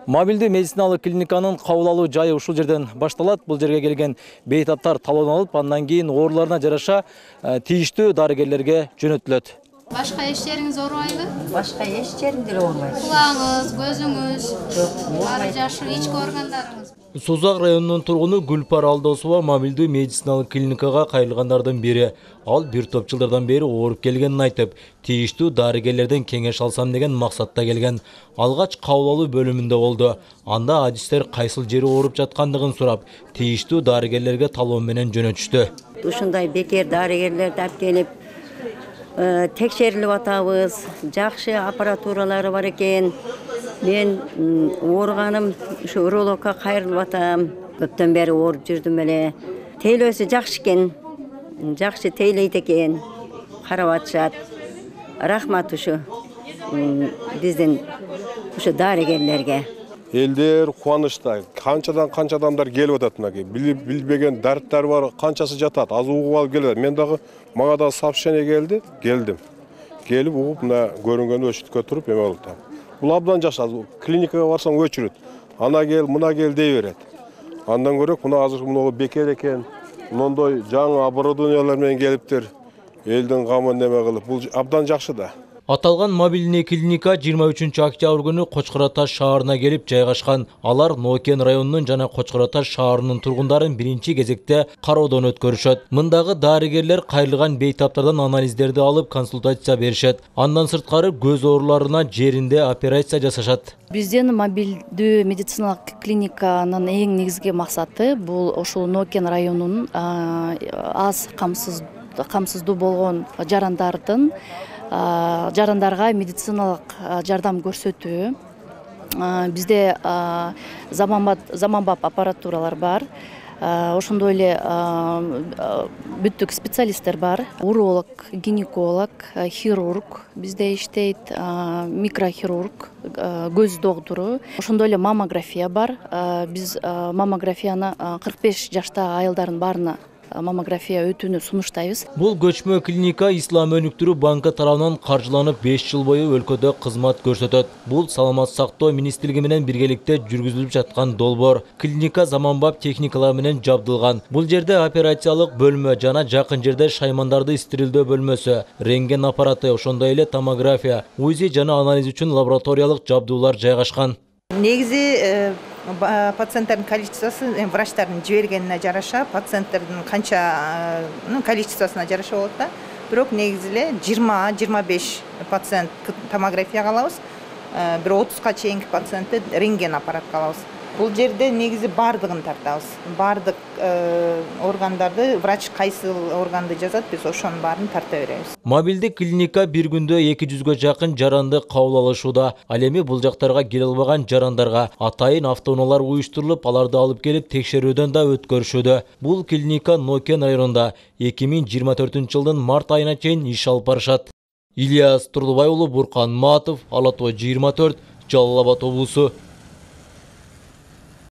Мобилдүү медициналык клиниканын кабыл алуу жайы ушул жерден башталат. Бул жерге келген бейтаптар талон алып, андан кийин ооруларына жараша тийиштүү дарыгерлерге жөнөтүлөт. Башка эч жериңиз оорубайбы? Башка эч жеримде оорубайт. Кулагыңыз, көзүңүз, баары жакшы, ички органдарыңыз. Созак районунун тургуну Гүлпар Алдосова мобилдүү медициналык клиникага кайрылгандардын бири. Ал бир топ жылдардан бери ооруп келгенин айтып, тийиштүү дарыгерлерден кеңеш алсам деген максатта келген. Алгач кабыл алуу бөлүмүндө болду. Анда адистер кайсыл жери ооруп жаткандыгын сурап, тийиштүү дарыгерлерге талон менен жөнөтүштү. Ушундай бекер дарыгерлерди алып келип текшерилип атабыз. Жакшы аппаратуралары бар экен. Мен ооруганым ушу урологко кайрылып атам. Көптөн бери ооруп жүрдүм эле. Тейлөөсү жакшы экен. Жакшы тейлейт экен. Карап атышат. Рахмат ушу биздин ушу дарыгерлерге. Элдер кубанычта. Канчадан канча адамдар келип атат мына. Билбеген дарттар бар, канчасы жатат. Аз угуп алып келет. Мен дагы мага да сообщение келди, келдим. Келип угуп мына көрүнгөн өчүткө туруп эме болду. Бул абдан жакшы. Клиникага барсаң өчүрөт. Ана кел, мына кел дей берет. Андан көрөк мына азыр мына бекер экен. Мондой жаңы оборудованиялар менен келиптир. Элдин камын неме кылып. Бул абдан жакшы да. Аталган мобилдүү клиника 23-октябрь күнү Кочкор Ата шаарына келип жайгашкан. Алар Нокен районунун жана Кочкор Ата шаарынын тургундарын биринчи кезекте кароодон өткөрүшөт. Мындагы дарыгерлер кайрылган бейтаптардан анализдерди алып консультация беришет. Андан сырткары көз ооруларына жеринде операция жасашат. Биздин мобилдүү медициналык клиниканын эң негизги максаты бул ошол Нокен районунун аз камсыздуу болгон жарандарга медициналык жардам көрсөтүү. Бизде заманбап аппаратуралар бар. Ошондой эле бүттүк специалисттер бар. Уролог, гинеколог, хирург бизде иштейт, микрохирург, көз доктуру. Ошондой эле маммография бар. Биз маммографияны 45 жаштагы айылдардын баарына маммография өтүүнү сунуштайбыз. Бул көчмө клиника Ислам өнүктүрүү банкы тарабынан каржыланып 5 жыл бою өлкөдө кызмат көрсөтөт. Бул саламат сактоо министрлиги менен биргеликте жүргүзүлүп жаткан долбоор. Клиника заманбап техникалар менен жабдылган. Бул жерде операциялык бөлмө жана жакын жерде шаймандарды стерилдөө бөлмөсү, рентген аппараты, ошондой эле томография, УЗИ жана анализ үчүн лабораториялык жабдуулар жайгашкан. Негизи пациенттердин количествосу врачтардын жибергенине жараша, пациенттердин канча количествосуна жараша болот да. Бирок негизи эле 20-25 пациент томографияга алабыз, бир 30га чейинки пациентти рентген аппаратка алабыз. Бул жерде негизи бардыгын тартабыз. Бардык органдарды врач кайсы органды жазат, биз ошонун баарын тарта беребиз. Мобилдүү клиника бир күндө 200га жакын жаранды кабыл алышууда. Ал эми бул жактарга келе албаган жарандарга атайын автоунаалар уюштурулуп, аларды алып келип текшерүүдөн да өткөрүшүүдө. Бул клиника Нокен районунда 2024-жылдын март айына чейин иш алып барышат. Ильяс Турлубай уулу, Буркан Матов, Ала Тоо 24, Жалал Абад облусу.